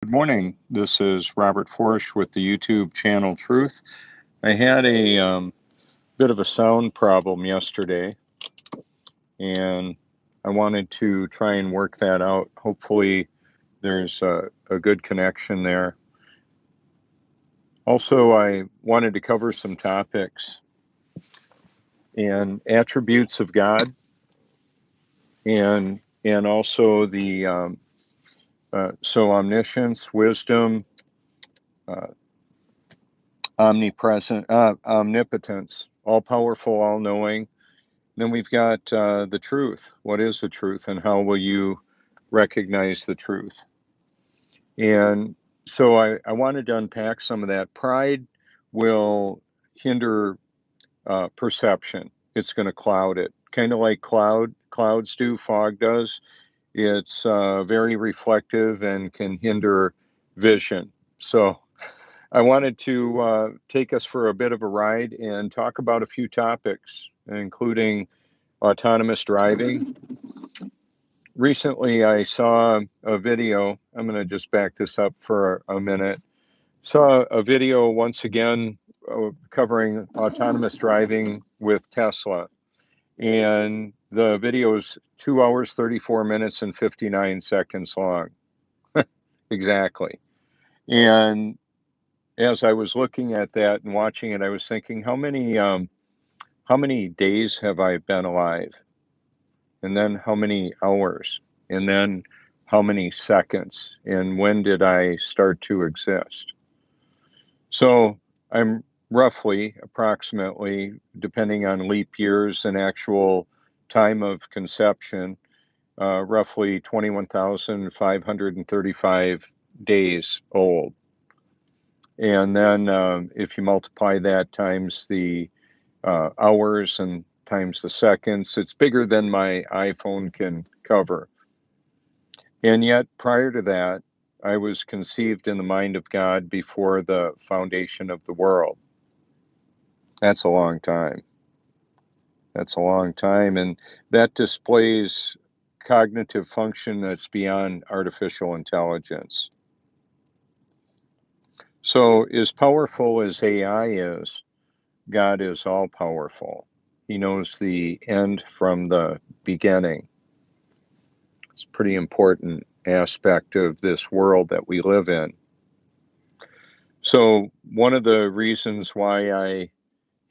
Good morning. This is Robert Forsch with the YouTube channel Truth. I had a bit of a sound problem yesterday, and I wanted to try and work that out. Hopefully, there's a good connection there. Also, I wanted to cover some topics and attributes of God, and also the omniscience, wisdom, uh, omnipotence, all powerful, all knowing. Then we've got the truth. What is the truth, and how will you recognize the truth? And so I wanted to unpack some of that. Pride will hinder perception. It's going to cloud it, kind of like clouds do, fog does. It's very reflective and can hinder vision. So I wanted to take us for a bit of a ride and talk about a few topics, including autonomous driving. Recently, I saw a video. I'm going to just back this up for a minute. Saw a video once again covering autonomous driving with Tesla. And the video is 2 hours, 34 minutes, and 59 seconds long. Exactly. And as I was looking at that and watching it, I was thinking, how many days have I been alive? And then how many hours? And then how many seconds? And when did I start to exist? So I'm roughly, approximately, depending on leap years and actual time of conception, roughly 21,535 days old. And then if you multiply that times the hours and times the seconds, it's bigger than my iPhone can cover. And yet, prior to that, I was conceived in the mind of God before the foundation of the world. That's a long time. That's a long time. And that displays cognitive function that's beyond artificial intelligence. So, as powerful as AI is, God is all powerful. He knows the end from the beginning. It's a pretty important aspect of this world that we live in. So, one of the reasons why I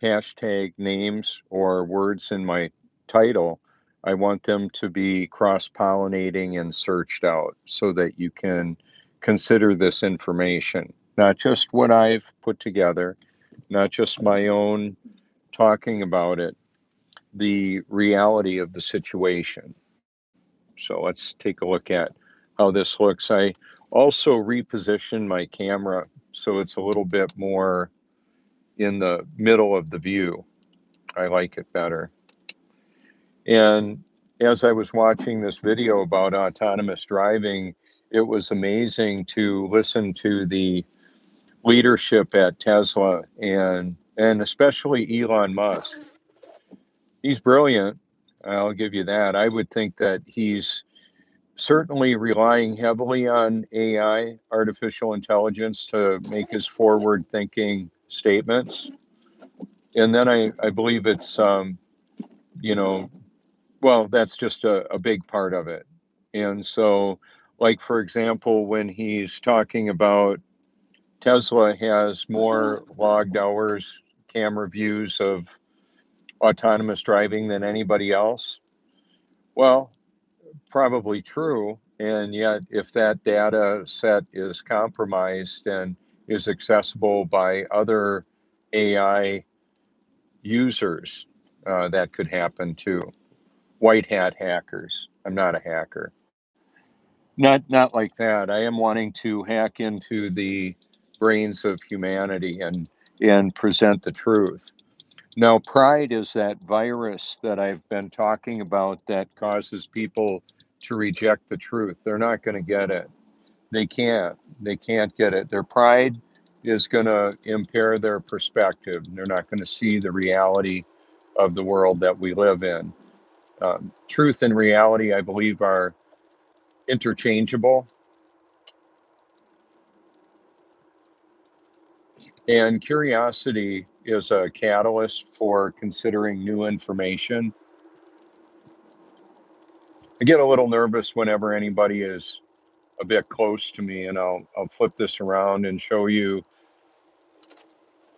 hashtag names or words in my title, I want them to be cross pollinating and searched out so that you can consider this information, not just what I've put together, not just my own talking about it, the reality of the situation. So let's take a look at how this looks. I also repositioned my camera so it's a little bit more in the middle of the view. I like it better. And as I was watching this video about autonomous driving, it was amazing to listen to the leadership at Tesla and especially Elon Musk. He's brilliant. I'll give you that. I would think that he's certainly relying heavily on AI, artificial intelligence, to make his forward thinking statements. And then I believe it's, you know, well, that's just a big part of it. And so, like, for example, when he's talking about Tesla has more logged hours, camera views of autonomous driving than anybody else, well, probably true. And yet, if that data set is compromised and is accessible by other AI users, that could happen too. White hat hackers. I'm not a hacker. Not like that. I am wanting to hack into the brains of humanity and present the truth. Now, pride is that virus that I've been talking about that causes people to reject the truth. They're not going to get it. They can't. They can't get it. Their pride is going to impair their perspective. They're not going to see the reality of the world that we live in. Truth and reality, I believe, are interchangeable. And curiosity is a catalyst for considering new information. I get a little nervous whenever anybody is a bit close to me, and I'll flip this around and show you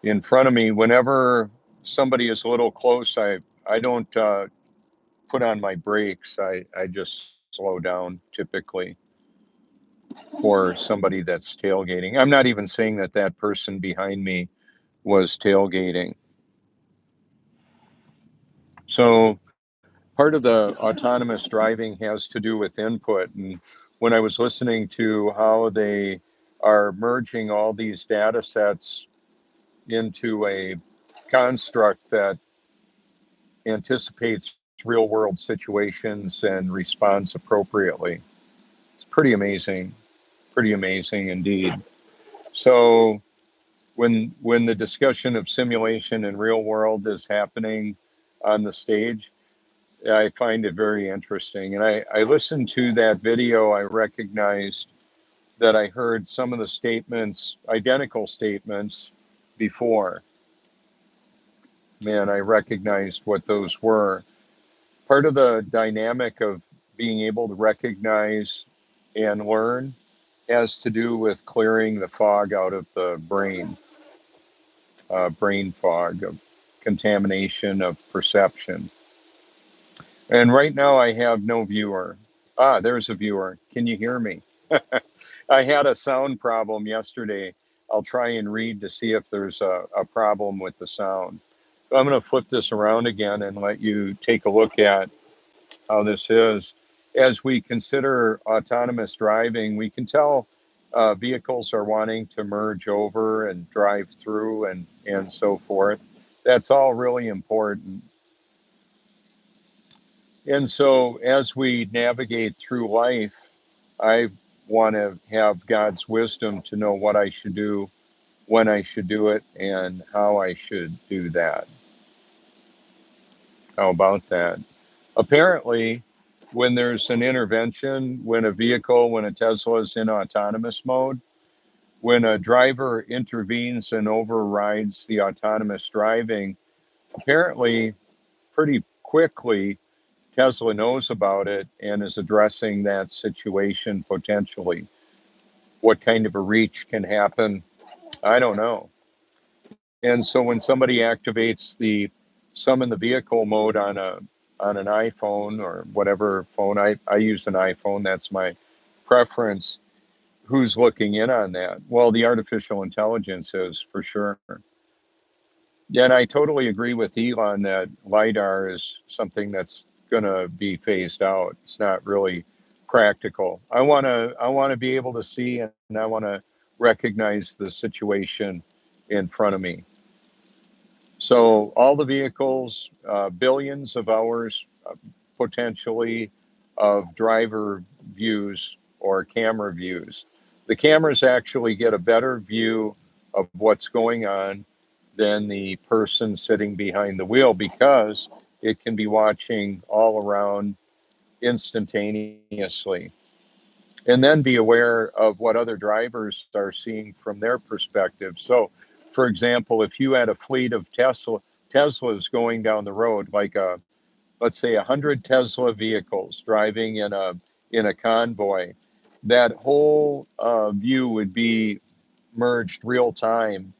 in front of me. Whenever somebody is a little close, I don't put on my brakes. I just slow down typically for somebody that's tailgating. I'm not even saying that that person behind me was tailgating. So part of the autonomous driving has to do with input. And when I was listening to how they are merging all these data sets into a construct that anticipates real world situations and responds appropriately, it's pretty amazing indeed. So when the discussion of simulation and real world is happening on the stage, I find it very interesting. And I listened to that video, I recognized that I heard some of the statements, identical statements, before. Man, I recognized what those were. Part of the dynamic of being able to recognize and learn has to do with clearing the fog out of the brain fog of contamination of perception. And right now I have no viewer. Ah, there's a viewer. Can you hear me? I had a sound problem yesterday. I'll try and read to see if there's a problem with the sound. So I'm going to flip this around again and let you take a look at how this is. As we consider autonomous driving, we can tell vehicles are wanting to merge over and drive through and so forth. That's all really important. And so as we navigate through life, I want to have God's wisdom to know what I should do, when I should do it, and how I should do that. How about that? Apparently, when there's an intervention, when a Tesla is in autonomous mode, when a driver intervenes and overrides the autonomous driving, apparently pretty quickly Tesla knows about it and is addressing that situation potentially. What kind of a reach can happen? I don't know. And so when somebody activates the summon the vehicle mode on an iPhone or whatever phone, I use an iPhone, that's my preference. Who's looking in on that? Well, the artificial intelligence is for sure. Yeah, and I totally agree with Elon that LiDAR is something that's going to be phased out. It's not really practical. I want to be able to see and I want to recognize the situation in front of me. So all the vehicles, billions of hours potentially of driver views or camera views. The cameras actually get a better view of what's going on than the person sitting behind the wheel because it can be watching all around instantaneously and then be aware of what other drivers are seeing from their perspective. So, for example, if you had a fleet of Teslas going down the road, like let's say 100 Tesla vehicles driving in a convoy, that whole view would be merged real time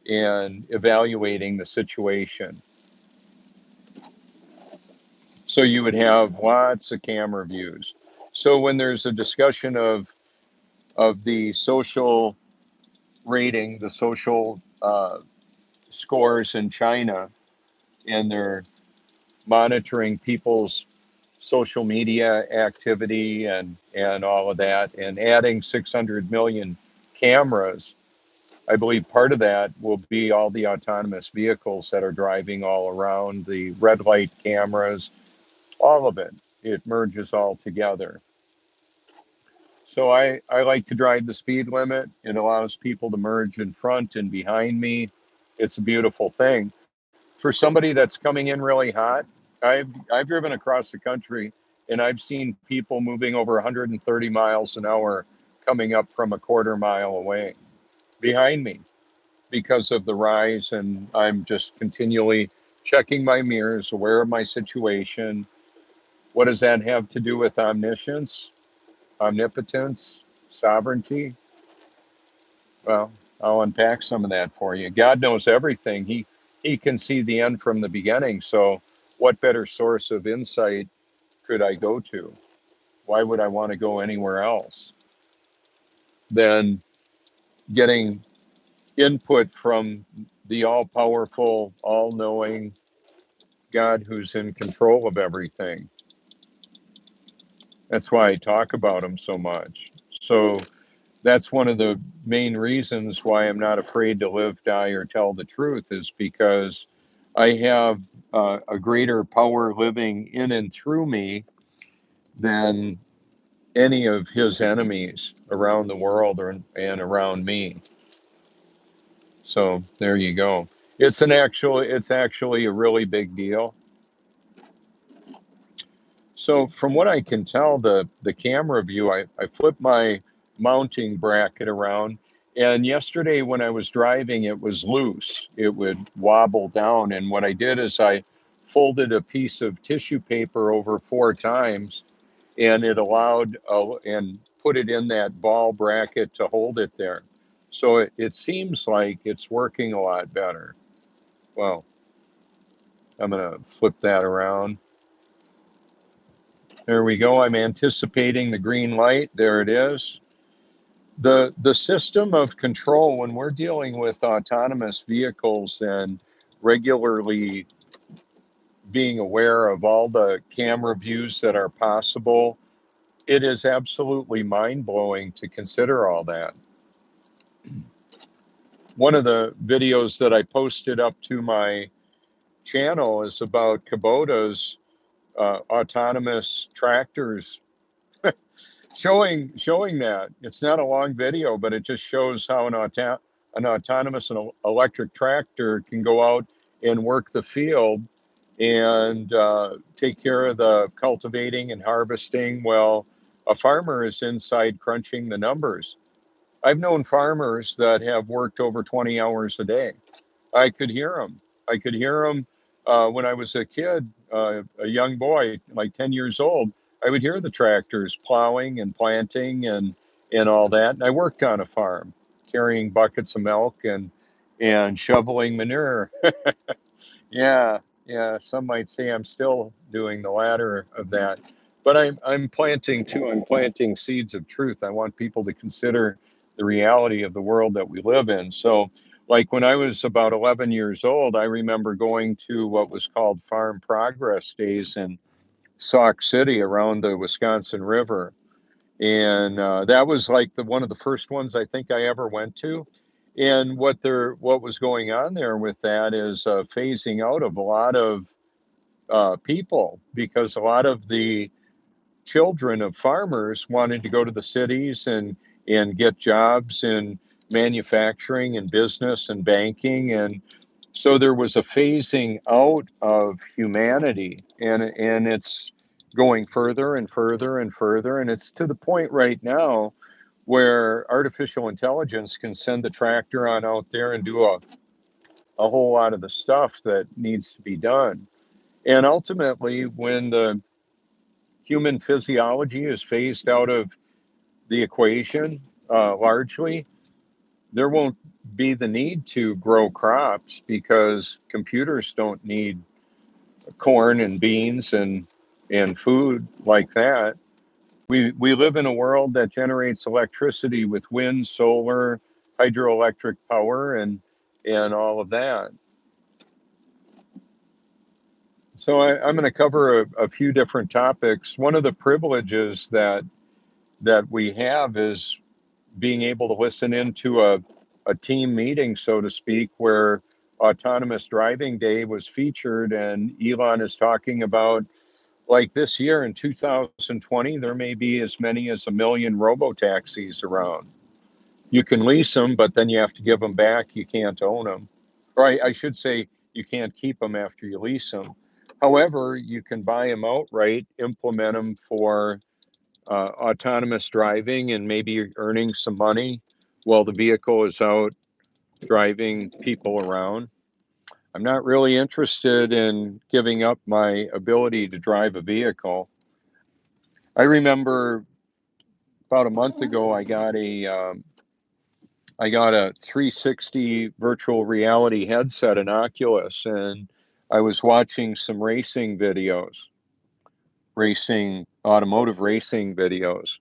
in evaluating the situation. So you would have lots of camera views. So when there's a discussion of the social rating, the social scores in China, and they're monitoring people's social media activity and all of that, and adding 600 million cameras. I believe part of that will be all the autonomous vehicles that are driving all around, the red light cameras, all of it. It merges all together. So I like to drive the speed limit. It allows people to merge in front and behind me. It's a beautiful thing. For somebody that's coming in really hot, I've driven across the country and I've seen people moving over 130 miles an hour coming up from a quarter mile away behind me. because of the rise, and I'm just continually checking my mirrors, aware of my situation. What does that have to do with omniscience, omnipotence, sovereignty? Well, I'll unpack some of that for you. God knows everything. He can see the end from the beginning. So what better source of insight could I go to? Why would I want to go anywhere else than getting input from the all-powerful, all-knowing God who's in control of everything? That's why I talk about him so much. So that's one of the main reasons why I'm not afraid to live, die, or tell the truth, is because I have a greater power living in and through me than any of his enemies around the world and around me. So there you go. It's actually a really big deal. So from what I can tell, the camera view, I flipped my mounting bracket around, and yesterday when I was driving, it was loose. It would wobble down, and what I did is I folded a piece of tissue paper over 4 times, and it allowed and put it in that ball bracket to hold it there. So it seems like it's working a lot better. Well, I'm gonna flip that around. There we go. I'm anticipating the green light. There it is. The system of control, when we're dealing with autonomous vehicles and regularly being aware of all the camera views that are possible, it is absolutely mind-blowing to consider all that. One of the videos that I posted up to my channel is about Kubota's autonomous tractors, showing that. It's not a long video, but it just shows how an autonomous and electric tractor can go out and work the field and take care of the cultivating and harvesting while a farmer is inside crunching the numbers. I've known farmers that have worked over 20 hours a day. I could hear them. I could hear them when I was a kid, a young boy, like 10 years old. I would hear the tractors plowing and planting and all that. And I worked on a farm, carrying buckets of milk and shoveling manure. Yeah, yeah. Some might say I'm still doing the latter of that, but I'm planting too. I'm planting seeds of truth. I want people to consider the reality of the world that we live in. So, like when I was about 11 years old, I remember going to what was called Farm Progress Days in Sauk City around the Wisconsin River, and that was like the one of the first ones I think I ever went to. And what was going on there with that is phasing out of a lot of people, because a lot of the children of farmers wanted to go to the cities and get jobs in manufacturing and business and banking, and so there was a phasing out of humanity, and it's going further and further and further, and it's to the point right now where artificial intelligence can send the tractor on out there and do a whole lot of the stuff that needs to be done. And ultimately, when the human physiology is phased out of the equation, largely, there won't be the need to grow crops because computers don't need corn and beans and food like that. We live in a world that generates electricity with wind, solar, hydroelectric power, and all of that. So I'm going to cover a few different topics. One of the privileges that we have is being able to listen into a team meeting, so to speak, where autonomous driving day was featured, and Elon is talking about, like, this year in 2020, there may be as many as 1 million robo taxis around. You can lease them, but then you have to give them back. You can't own them. Or I should say, you can't keep them after you lease them. However, you can buy them outright, implement them for autonomous driving, and maybe you're earning some money while the vehicle is out driving people around. I'm not really interested in giving up my ability to drive a vehicle. I remember about a month ago, I got a 360 virtual reality headset, an Oculus, and I was watching some automotive racing videos.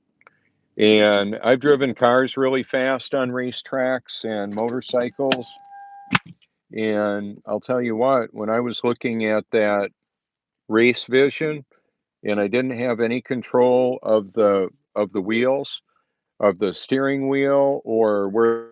And I've driven cars really fast on racetracks and motorcycles. And I'll tell you what, when I was looking at that race vision and I didn't have any control of the wheels, of the steering wheel or where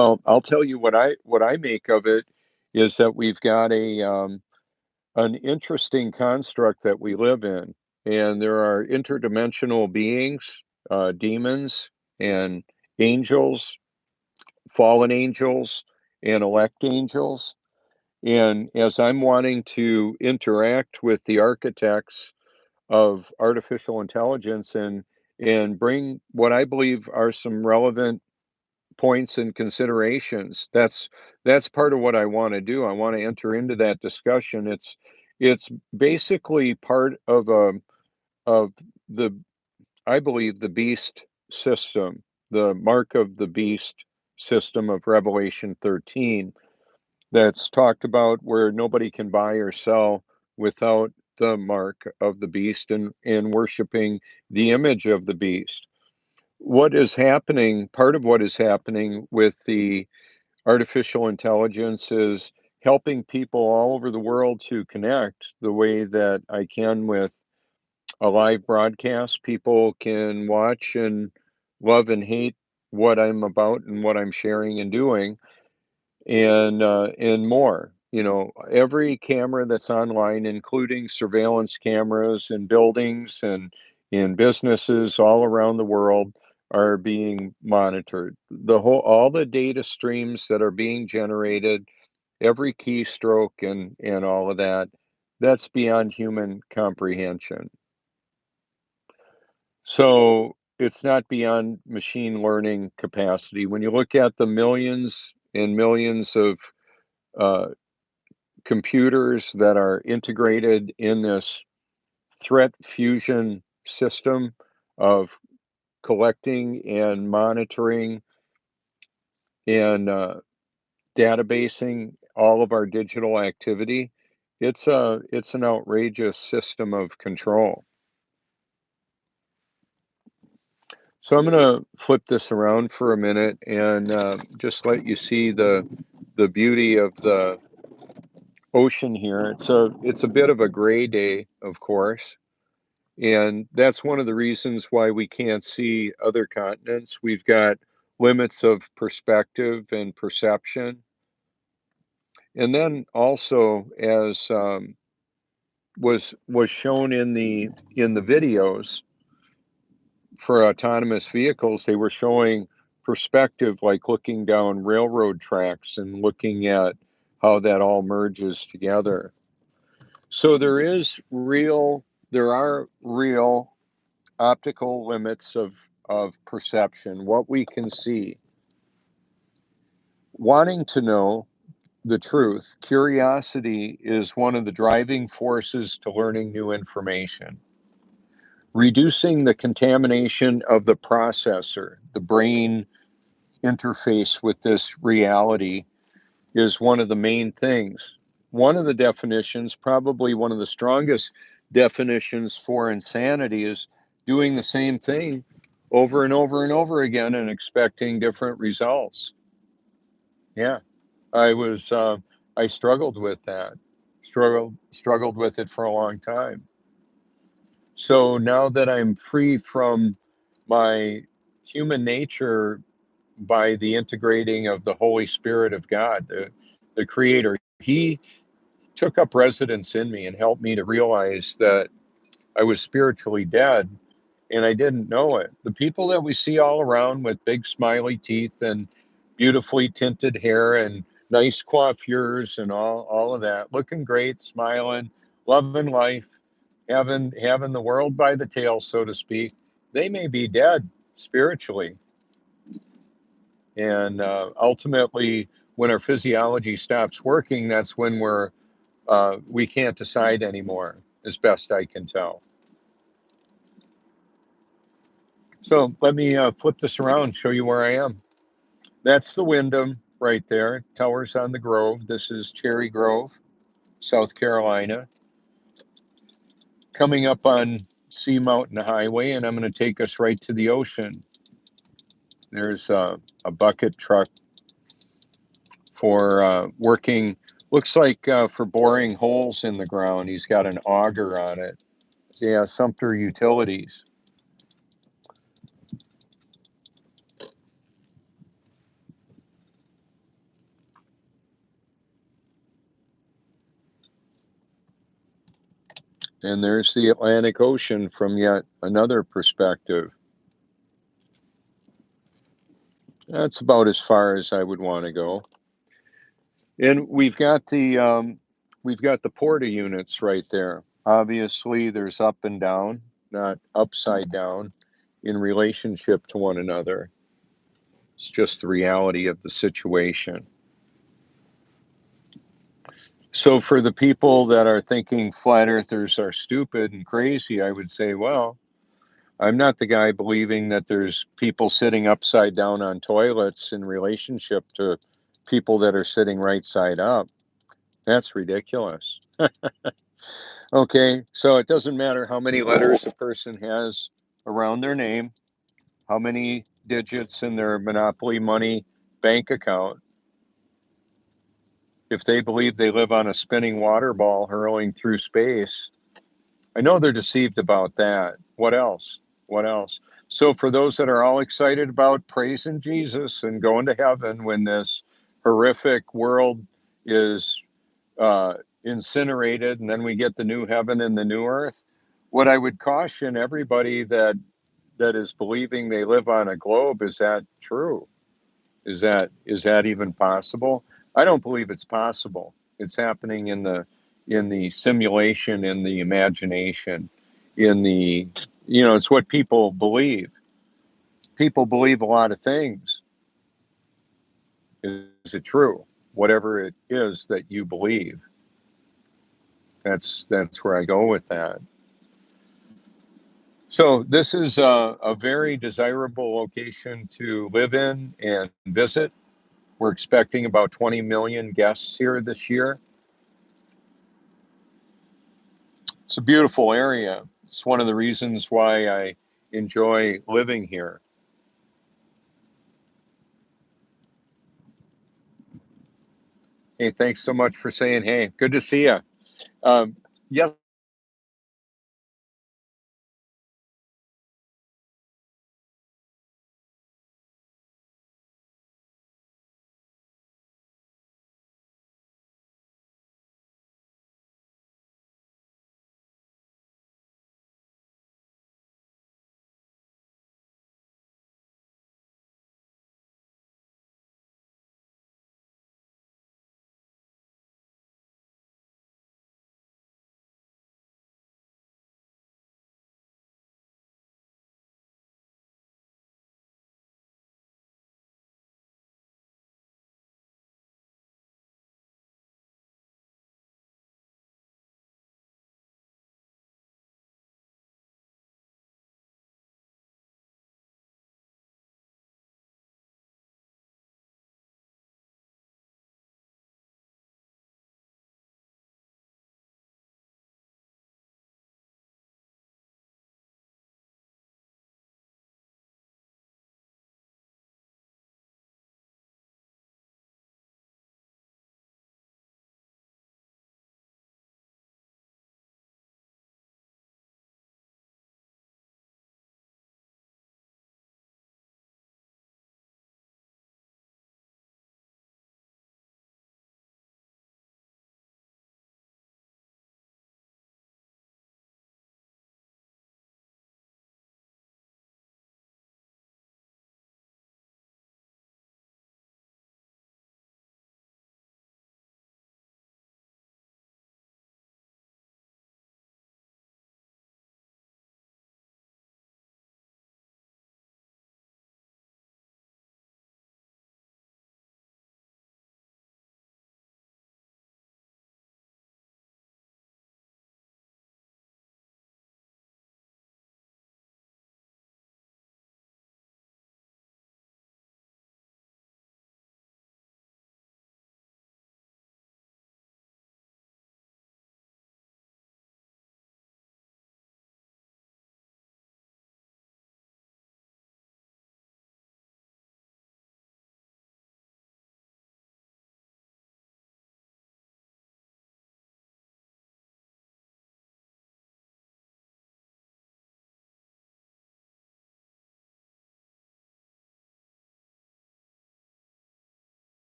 Well, I'll tell you what I make of it is that we've got an interesting construct that we live in, and there are interdimensional beings, demons, and angels, fallen angels, and elect angels. And as I'm wanting to interact with the architects of artificial intelligence and bring what I believe are some relevant points and considerations. That's part of what I want to do. I want to enter into that discussion. It's basically part of the I believe the beast system, the mark of the beast system of Revelation 13 that's talked about where nobody can buy or sell without the mark of the beast and worshiping the image of the beast. What is happening, part of what is happening with the artificial intelligence is helping people all over the world to connect the way that I can with a live broadcast. People can watch and love and hate what I'm about and what I'm sharing and doing and more. You know, every camera that's online, including surveillance cameras in buildings and in businesses all around the world, are being monitored. All the data streams that are being generated, every keystroke and all of that, that's beyond human comprehension. So it's not beyond machine learning capacity. When you look at the millions and millions of uh, computers that are integrated in this threat fusion system of collecting and monitoring and databasing all of our digital activity, it's an outrageous system of control. So I'm going to flip this around for a minute and just let you see the beauty of the ocean here. It's a bit of a gray day, of course, and that's one of the reasons why we can't see other continents. We've got limits of perspective and perception. And then also, as was shown in the videos for autonomous vehicles, they were showing perspective, like looking down railroad tracks and looking at how that all merges together. So there are real optical limits of perception, what we can see. Wanting to know the truth, curiosity is one of the driving forces to learning new information. Reducing the contamination of the processor, the brain interface with this reality, is one of the main things. One of the definitions, probably one of the strongest definitions for insanity, is doing the same thing over and over and over again and expecting different results. Yeah, I was, I struggled with that, struggled with it for a long time. So now that I'm free from my human nature by the integrating of the Holy Spirit of God, the Creator, He took up residence in me and helped me to realize that I was spiritually dead and I didn't know it. The people that we see all around with big smiley teeth and beautifully tinted hair and nice coiffures and all of that, looking great, smiling, loving life, having the world by the tail, so to speak, they may be dead spiritually. And ultimately, when our physiology stops working, that's when we can't decide anymore, as best I can tell. So let me flip this around and show you where I am. That's the Wyndham right there, towers on the Grove. This is Cherry Grove, South Carolina. Coming up on Sea Mountain Highway, and I'm going to take us right to the ocean. There's a bucket truck for working, looks like for boring holes in the ground. He's got an auger on it. Yeah, Sumter Utilities. And there's the Atlantic Ocean from yet another perspective. That's about as far as I would want to go. And we've got the porta units right there. Obviously, there's up and down, not upside down, in relationship to one another. It's just the reality of the situation. So, for the people that are thinking flat earthers are stupid and crazy, I would say, well, I'm not the guy believing that there's people sitting upside down on toilets in relationship to people that are sitting right side up. That's ridiculous. Okay, so it doesn't matter how many letters a person has around their name, how many digits in their Monopoly Money bank account. If they believe they live on a spinning water ball hurling through space, I know they're deceived about that. What else? What else? So, for those that are all excited about praising Jesus and going to heaven when this horrific world is incinerated and then we get the new heaven and the new earth, what I would caution everybody that is believing they live on a globe, is that true? Is that even possible? I don't believe it's possible. It's happening in the simulation, in the imagination, in the it's what people believe. People believe a lot of things. Is it true? Whatever it is that you believe, that's where I go with that. So this is a very desirable location to live in and visit. We're expecting about 20 million guests here this year. It's a beautiful area. It's one of the reasons why I enjoy living here. Hey, thanks so much for saying hey. Good to see you. Yes,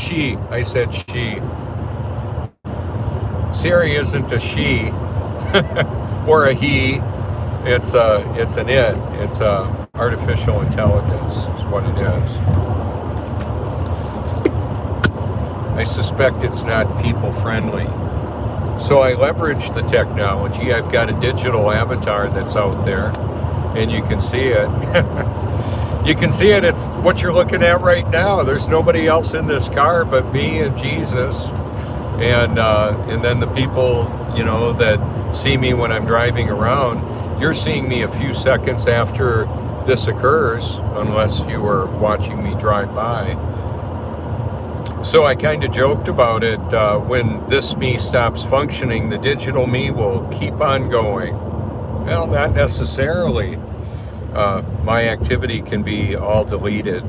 She. I said she. Siri isn't a she or a he. It's an it. It's artificial intelligence is what it is. I suspect it's not people friendly. So I leverage the technology. I've got a digital avatar that's out there, and you can see it. You can see it. It's what you're looking at right now. There's nobody else in this car but me and Jesus, and then the people, you know, that see me when I'm driving around. You're seeing me a few seconds after this occurs, unless you were watching me drive by. So I kind of joked about it. When this me stops functioning, the digital me will keep on going. Well, not necessarily. My activity can be all deleted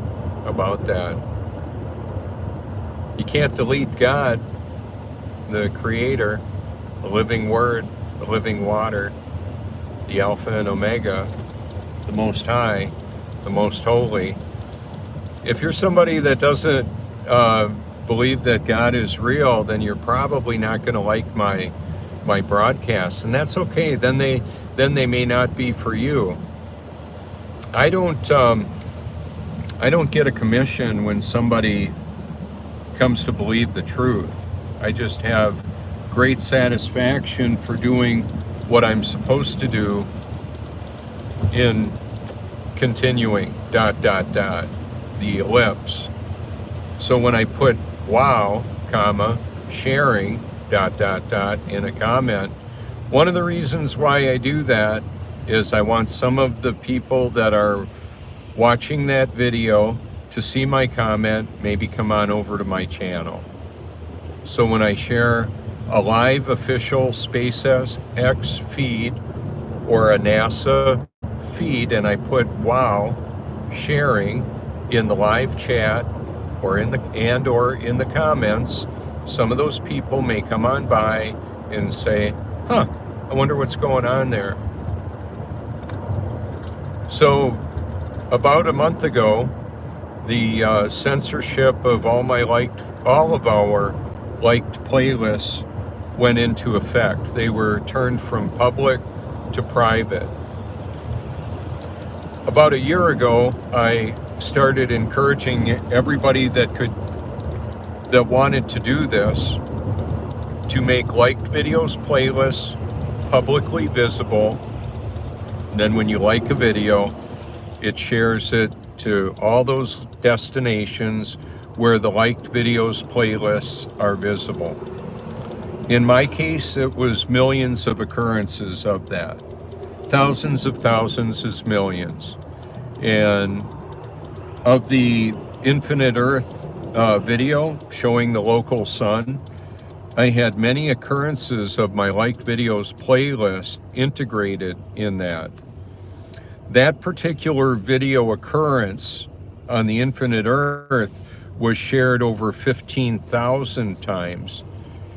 about that. You can't delete God, the Creator, the living Word, the living water, the Alpha and Omega, the Most High, the Most Holy. If you're somebody that doesn't believe that God is real, then you're probably not going to like my broadcasts, and that's okay. Then they may not be for you. I don't get a commission when somebody comes to believe the truth. I just have great satisfaction for doing what I'm supposed to do in continuing ... the ellipse. So when I put wow, comma, sharing ... in a comment, one of the reasons why I do that is I want some of the people that are watching that video to see my comment, maybe come on over to my channel. So when I share a live official SpaceX feed or a NASA feed, and I put wow, sharing in the live chat or in the comments, some of those people may come on by and say, huh, I wonder what's going on there. So about a month ago, the censorship of all of our liked playlists went into effect. They were turned from public to private. About a year ago, I started encouraging everybody that wanted to do this to make liked videos playlists publicly visible. And then when you like a video, it shares it to all those destinations where the liked videos playlists are visible. In my case, it was millions of occurrences of that. Thousands of thousands is millions. And of the Infinite Earth video showing the local sun, I had many occurrences of my liked videos playlist integrated in that. That particular video occurrence on the Infinite Earth was shared over 15,000 times.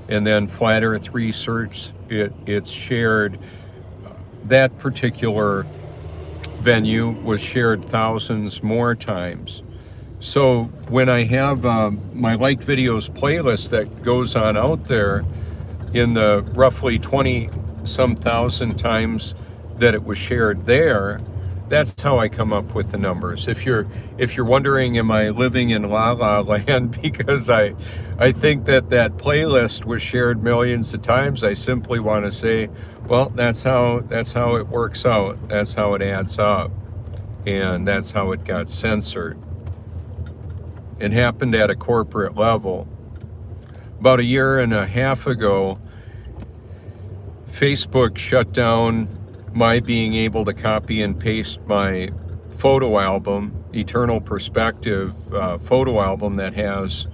And then Flat Earth Research, it's shared, that particular venue was shared thousands more times. So when I have my liked videos playlist that goes on out there, in the roughly 20-some thousand times that it was shared there, that's how I come up with the numbers. If you're wondering, am I living in La La Land because I think that playlist was shared millions of times, I simply want to say, well, that's how it works out. That's how it adds up. And that's how it got censored. It happened at a corporate level. About a year and a half ago, Facebook shut down my being able to copy and paste my photo album, Eternal Perspective photo album that has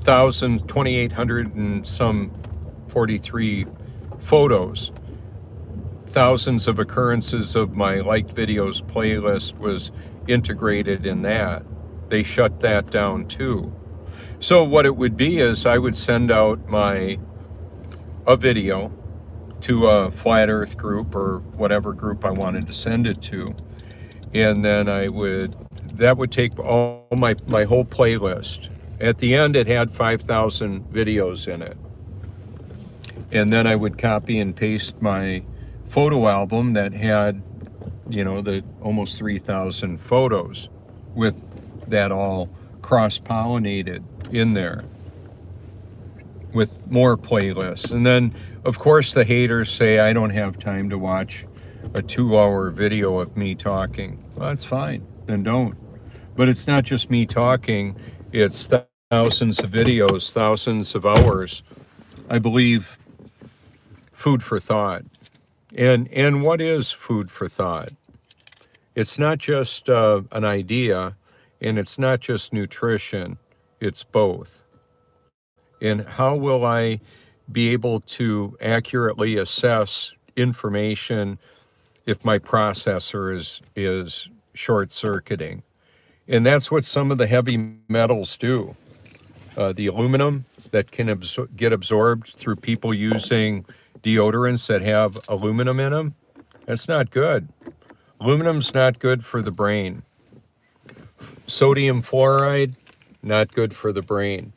2,800 and some 43 photos. Thousands of occurrences of my liked videos playlist was integrated in that. They shut that down too. So what it would be is I would send out a video to a Flat Earth group or whatever group I wanted to send it to, and then that would take all my whole playlist, At the end, it had 5,000 videos in it. And then I would copy and paste my photo album that had, the almost 3,000 photos with that all cross-pollinated in there with more playlists. And then, of course, the haters say I don't have time to watch a 2-hour video of me talking. Well, that's fine. Then don't. But it's not just me talking. It's thousands of videos, thousands of hours. I believe food for thought. And what is food for thought? It's not just an idea, and it's not just nutrition. It's both. And how will I be able to accurately assess information if my processor is short-circuiting? And that's what some of the heavy metals do. The aluminum that can get absorbed through people using deodorants that have aluminum in them, that's not good. Aluminum's not good for the brain. Sodium fluoride, not good for the brain.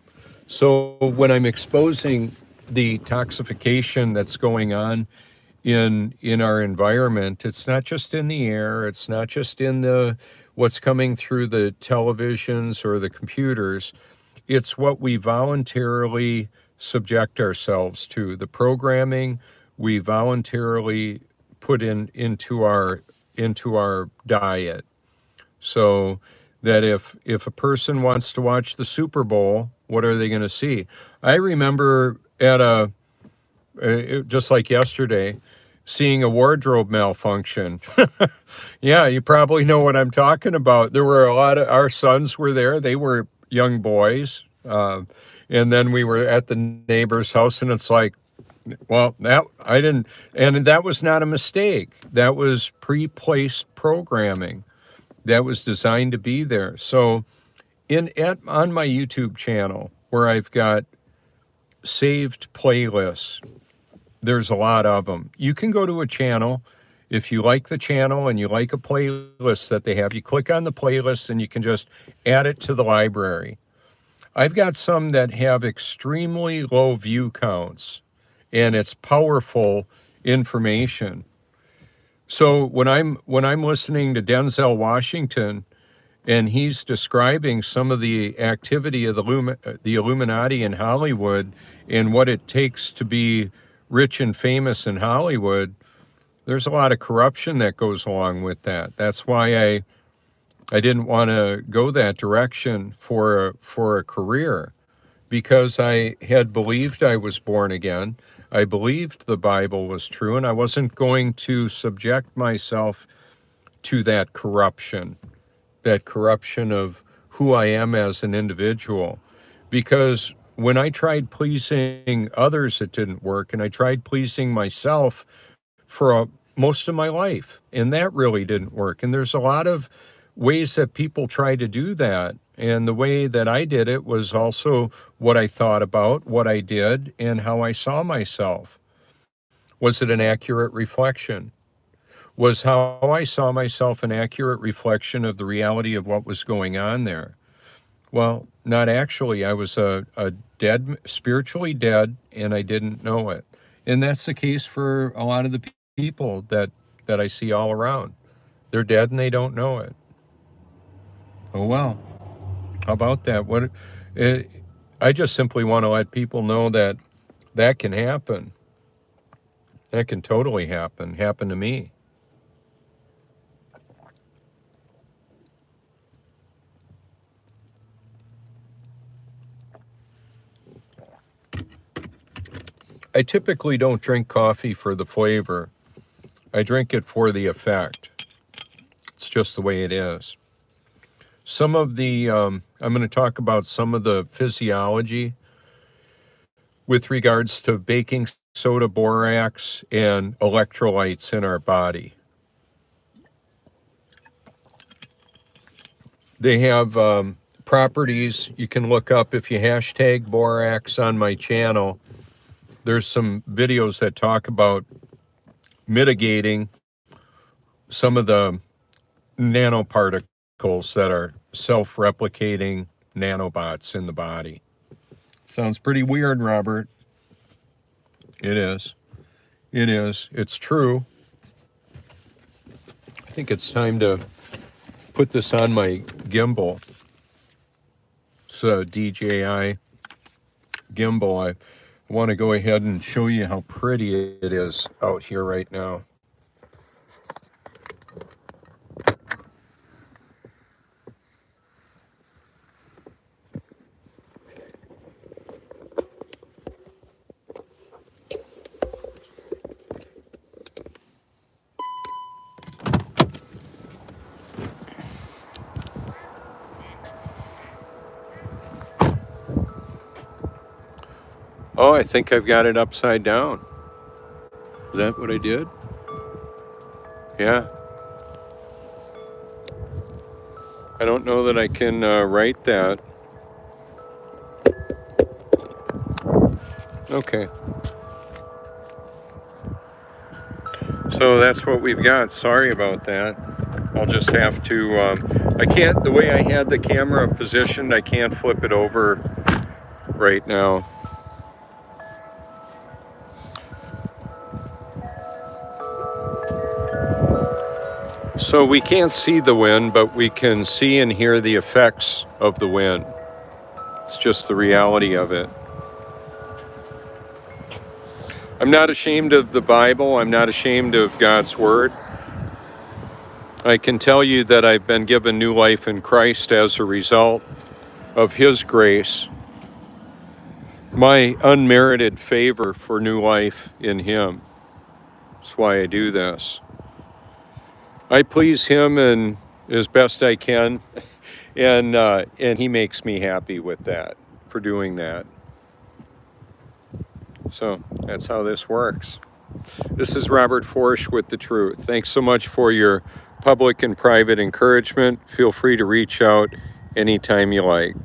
So when I'm exposing the toxification that's going on in our environment, it's not just in the air, it's not just in the what's coming through the televisions or the computers, it's what we voluntarily subject ourselves to, the programming we voluntarily put into our diet. So that if a person wants to watch the Super Bowl, what are they going to see? I remember at just like yesterday, seeing a wardrobe malfunction. Yeah, you probably know what I'm talking about. There were a lot of our sons were there. They were young boys. And then we were at the neighbor's house, and it's like, well, that I didn't, and that was not a mistake. That was pre-placed programming that was designed to be there. So on my YouTube channel, where I've got saved playlists, there's a lot of them. You can go to a channel. If you like the channel and you like a playlist that they have, you click on the playlist and you can just add it to the library. I've got some that have extremely low view counts, and it's powerful information. So when I'm listening to Denzel Washington, and he's describing some of the activity of the Illuminati in Hollywood and what it takes to be rich and famous in Hollywood, there's a lot of corruption that goes along with that. That's why I didn't want to go that direction for a career, because I had believed I was born again. I believed the Bible was true, and I wasn't going to subject myself to that corruption of who I am as an individual. Because when I tried pleasing others, it didn't work. And I tried pleasing myself for most of my life, and that really didn't work. And there's a lot of ways that people try to do that. And the way that I did it was also what I thought about, what I did, and how I saw myself. Was it an accurate reflection? Was how I saw myself an accurate reflection of the reality of what was going on there? Well, not actually. I was a spiritually dead, and I didn't know it. And that's the case for a lot of the people that I see all around. They're dead and they don't know it. Oh well, how about that? I just simply want to let people know that that can happen. That can totally happen. Happen to me. I typically don't drink coffee for the flavor. I drink it for the effect. It's just the way it is. Some of I'm going to talk about some of the physiology with regards to baking soda, borax, and electrolytes in our body. They have properties you can look up if you hashtag borax on my channel. There's some videos that talk about mitigating some of the nanoparticles that are self-replicating nanobots in the body. Sounds pretty weird, Robert. It is. It is. It's true. I think it's time to put this on my gimbal. It's a DJI gimbal. I want to go ahead and show you how pretty it is out here right now. Oh, I think I've got it upside down. Is that what I did? Yeah. I don't know that I can write that. Okay. So that's what we've got. Sorry about that. I'll just have to, I can't, the way I had the camera positioned, I can't flip it over right now. So we can't see the wind, but we can see and hear the effects of the wind. It's just the reality of it. I'm not ashamed of the Bible. I'm not ashamed of God's Word. I can tell you that I've been given new life in Christ as a result of His grace, my unmerited favor for new life in Him. That's why I do this. I please Him and as best I can, and He makes me happy with that, for doing that. So that's how this works. This is Robert Forsch with The Truth. Thanks so much for your public and private encouragement. Feel free to reach out anytime you like.